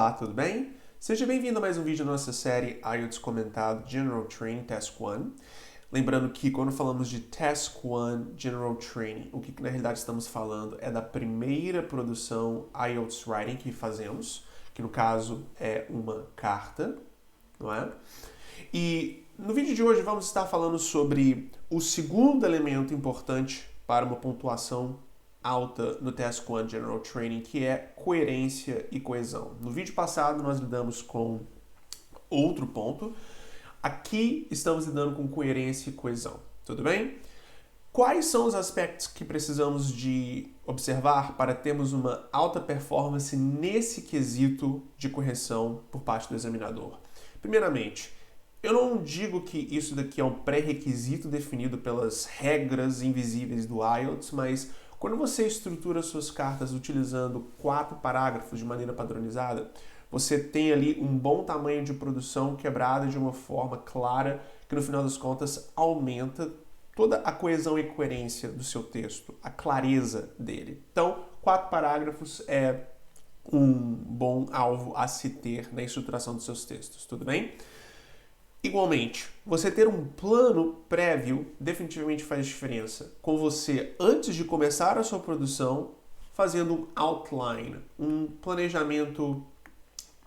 Olá, tudo bem? Seja bem-vindo a mais um vídeo da nossa série IELTS Comentado General Training Task 1. Lembrando que quando falamos de Task 1 General Training, o que na realidade estamos falando é da primeira produção IELTS Writing que fazemos, que no caso é uma carta, não é? E no vídeo de hoje vamos estar falando sobre o segundo elemento importante para uma pontuação alta no Task 1 General Training, que é coerência e coesão. No vídeo passado nós lidamos com outro ponto. Aqui estamos lidando com coerência e coesão. Tudo bem? Quais são os aspectos que precisamos de observar para termos uma alta performance nesse quesito de correção por parte do examinador? Primeiramente, eu não digo que isso daqui é um pré-requisito definido pelas regras invisíveis do IELTS, mas quando você estrutura suas cartas utilizando 4 parágrafos de maneira padronizada, você tem ali um bom tamanho de produção quebrada de uma forma clara que no final das contas aumenta toda a coesão e coerência do seu texto, a clareza dele. Então, 4 parágrafos é um bom alvo a se ter na estruturação dos seus textos, tudo bem? Igualmente, você ter um plano prévio definitivamente faz diferença com você, antes de começar a sua produção, fazendo um outline, um planejamento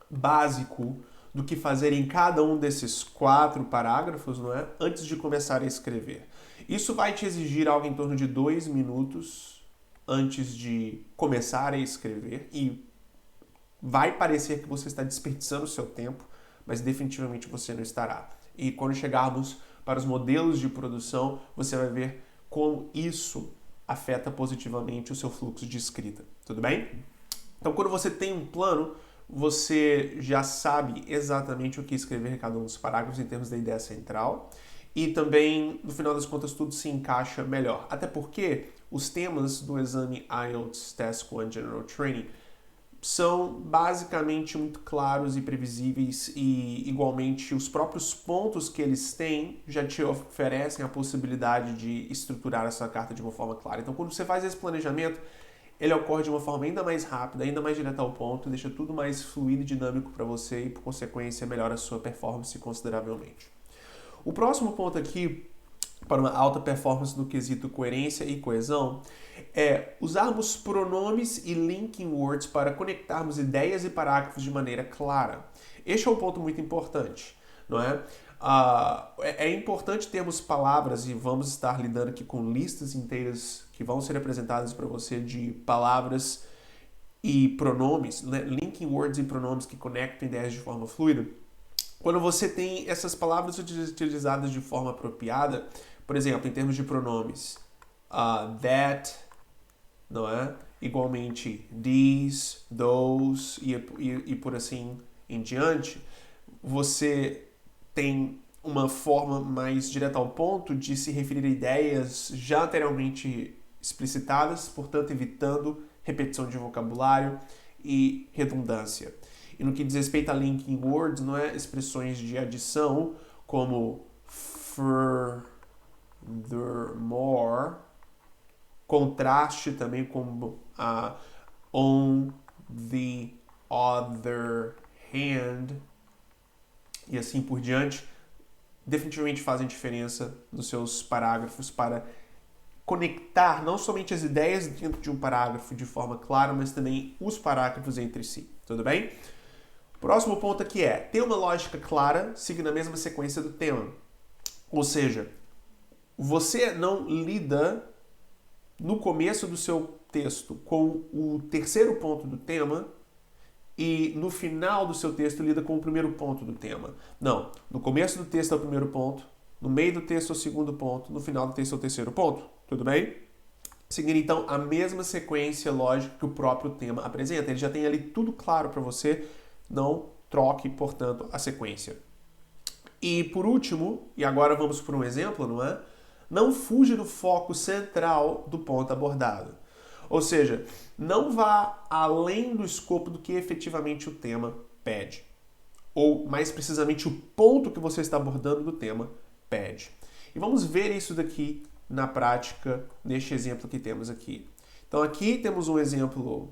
básico do que fazer em cada um desses 4 parágrafos, não é? Antes de começar a escrever. Isso vai te exigir algo em torno de 2 minutos antes de começar a escrever e vai parecer que você está desperdiçando o seu tempo, mas definitivamente você não estará. E quando chegarmos para os modelos de produção, você vai ver como isso afeta positivamente o seu fluxo de escrita. Tudo bem? Então, quando você tem um plano, você já sabe exatamente o que escrever em cada um dos parágrafos em termos da ideia central. E também, no final das contas, tudo se encaixa melhor. Até porque os temas do exame IELTS Task 1 General Training são basicamente muito claros e previsíveis e, igualmente, os próprios pontos que eles têm já te oferecem a possibilidade de estruturar essa carta de uma forma clara. Então, quando você faz esse planejamento, ele ocorre de uma forma ainda mais rápida, ainda mais direta ao ponto, deixa tudo mais fluido e dinâmico para você e, por consequência, melhora a sua performance consideravelmente. O próximo ponto aqui, para uma alta performance no quesito coerência e coesão, é usarmos pronomes e linking words para conectarmos ideias e parágrafos de maneira clara. Este é um ponto muito importante, não é? É importante termos palavras, e vamos estar lidando aqui com listas inteiras que vão ser apresentadas para você de palavras e pronomes, né? Linking words e pronomes que conectam ideias de forma fluida. Quando você tem essas palavras utilizadas de forma apropriada, por exemplo, em termos de pronomes, that, não é? Igualmente, these, those e por assim em diante, você tem uma forma mais direta ao ponto de se referir a ideias já anteriormente explicitadas, portanto, evitando repetição de vocabulário e redundância. E no que diz respeito a linking words, não é expressões de adição como furthermore, contraste também como on the other hand e assim por diante, definitivamente fazem diferença nos seus parágrafos para conectar não somente as ideias dentro de um parágrafo de forma clara, mas também os parágrafos entre si. Tudo bem? Próximo ponto aqui é ter uma lógica clara, seguindo a mesma sequência do tema. Ou seja, você não lida no começo do seu texto com o terceiro ponto do tema e no final do seu texto lida com o primeiro ponto do tema. Não, no começo do texto é o primeiro ponto, no meio do texto é o segundo ponto, no final do texto é o terceiro ponto. Tudo bem? Seguindo então a mesma sequência lógica que o próprio tema apresenta. Ele já tem ali tudo claro para você. Não troque, portanto, a sequência. E por último, e agora vamos por um exemplo, não é? Não fuja do foco central do ponto abordado. Ou seja, não vá além do escopo do que efetivamente o tema pede. Ou, mais precisamente, o ponto que você está abordando do tema pede. E vamos ver isso daqui na prática, neste exemplo que temos aqui. Então aqui temos um exemplo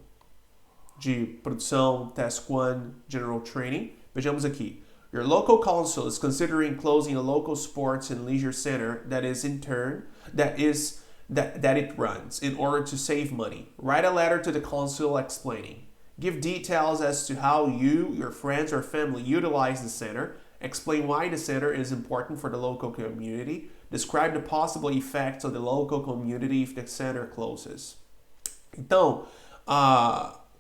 de produção, Task 1, General Training. Vejamos aqui. Your local council is considering closing a local sports and leisure center that it runs in order to save money. Write a letter to the council explaining. Give details as to how you, your friends, or family utilize the center. Explain why the center is important for the local community. Describe the possible effects of the local community if the center closes. Então,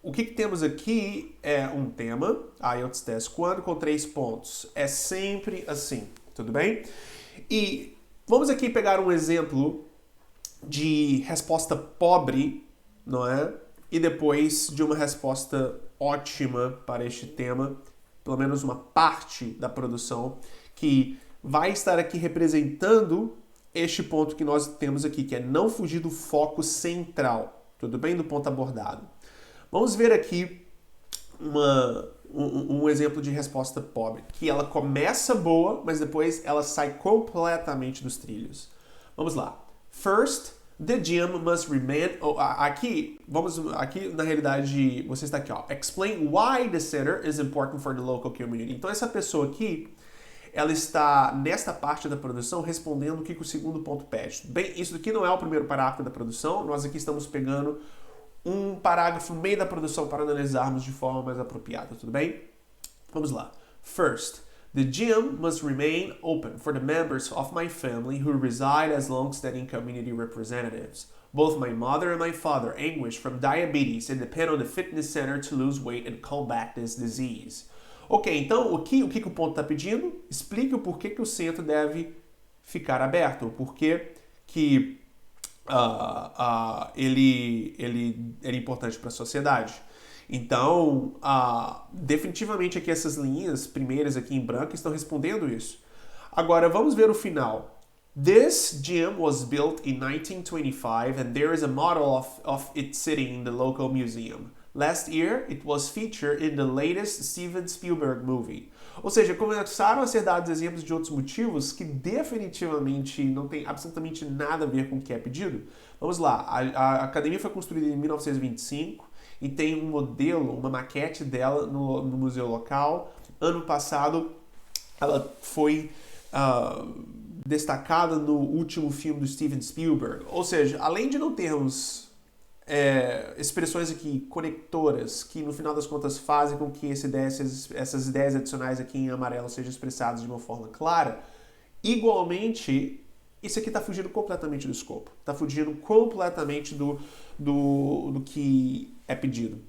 o que temos aqui é um tema, IELTS Task 1, com 3 pontos. É sempre assim, tudo bem? E vamos aqui pegar um exemplo de resposta pobre, não é? E depois de uma resposta ótima para este tema, pelo menos uma parte da produção, que vai estar aqui representando este ponto que nós temos aqui, que é não fugir do foco central, tudo bem? Do ponto abordado. Vamos ver aqui um exemplo de resposta pobre, que ela começa boa, mas depois ela sai completamente dos trilhos. Vamos lá. First, the gym must remain... Aqui, na realidade, você está aqui, ó. Explain why the center is important for the local community. Então, essa pessoa aqui, ela está, nesta parte da produção, respondendo o que o segundo ponto pede. Bem, isso aqui não é o primeiro parágrafo da produção, nós aqui estamos pegando um parágrafo no meio da produção para analisarmos de forma mais apropriada, tudo bem? Vamos lá. First, the gym must remain open for the members of my family who reside as long-standing community representatives. Both my mother and my father anguish from diabetes and depend on the fitness center to lose weight and combat this disease. Ok, então o que o ponto está pedindo? Explique o porquê que o centro deve ficar aberto, o porquê que ele é importante para a sociedade. Então, definitivamente aqui essas linhas primeiras aqui em branco estão respondendo isso. Agora, vamos ver o final. This gym was built in 1925 and there is a model of it sitting in the local museum. Last year, it was featured in the latest Steven Spielberg movie. Ou seja, começaram a ser dados exemplos de outros motivos que definitivamente não tem absolutamente nada a ver com o que é pedido. Vamos lá, a academia foi construída em 1925 e tem um modelo, uma maquete dela no museu local. Ano passado, ela foi destacada no último filme do Steven Spielberg. Ou seja, além de não termos expressões aqui conectoras que no final das contas fazem com que essas ideias adicionais aqui em amarelo sejam expressadas de uma forma clara, igualmente isso aqui está fugindo completamente do escopo, está fugindo completamente do que é pedido.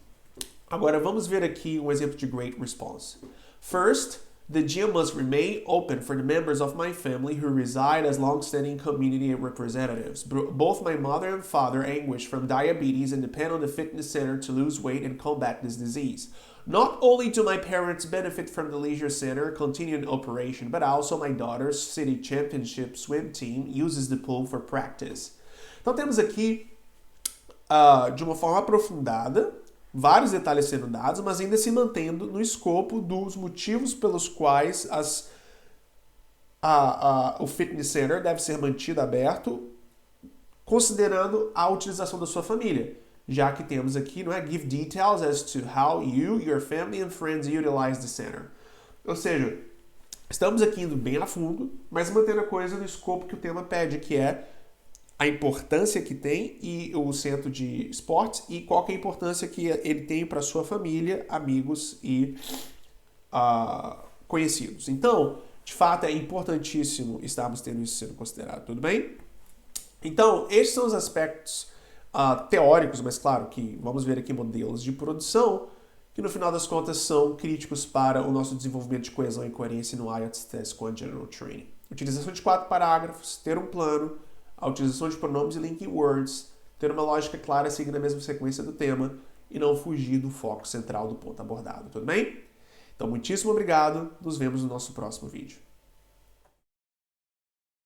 Agora vamos ver aqui um exemplo de great response. First, the gym must remain open for the members of my family who reside as long-standing community representatives. Both my mother and father anguish from diabetes and depend on the fitness center to lose weight and combat this disease. Not only do my parents benefit from the leisure center continuing operation, but also my daughter's city championship swim team uses the pool for practice. Então temos aqui, de uma forma aprofundada, vários detalhes sendo dados, mas ainda se mantendo no escopo dos motivos pelos quais o fitness center deve ser mantido aberto, considerando a utilização da sua família. Já que temos aqui, não é? Give details as to how you, your family and friends utilize the center. Ou seja, estamos aqui indo bem a fundo, mas mantendo a coisa no escopo que o tema pede, que é a importância que tem e o centro de esportes e qual que é a importância que ele tem para sua família, amigos e conhecidos. Então, de fato, é importantíssimo estarmos tendo isso sendo considerado, tudo bem? Então, esses são os aspectos teóricos, mas claro que vamos ver aqui modelos de produção que no final das contas são críticos para o nosso desenvolvimento de coesão e coerência no IELTS Task 1 General Training. Utilização de 4 parágrafos, ter um plano, a utilização de pronomes e linking words, ter uma lógica clara seguindo a mesma sequência do tema e não fugir do foco central do ponto abordado, tudo bem? Então, muitíssimo obrigado, nos vemos no nosso próximo vídeo.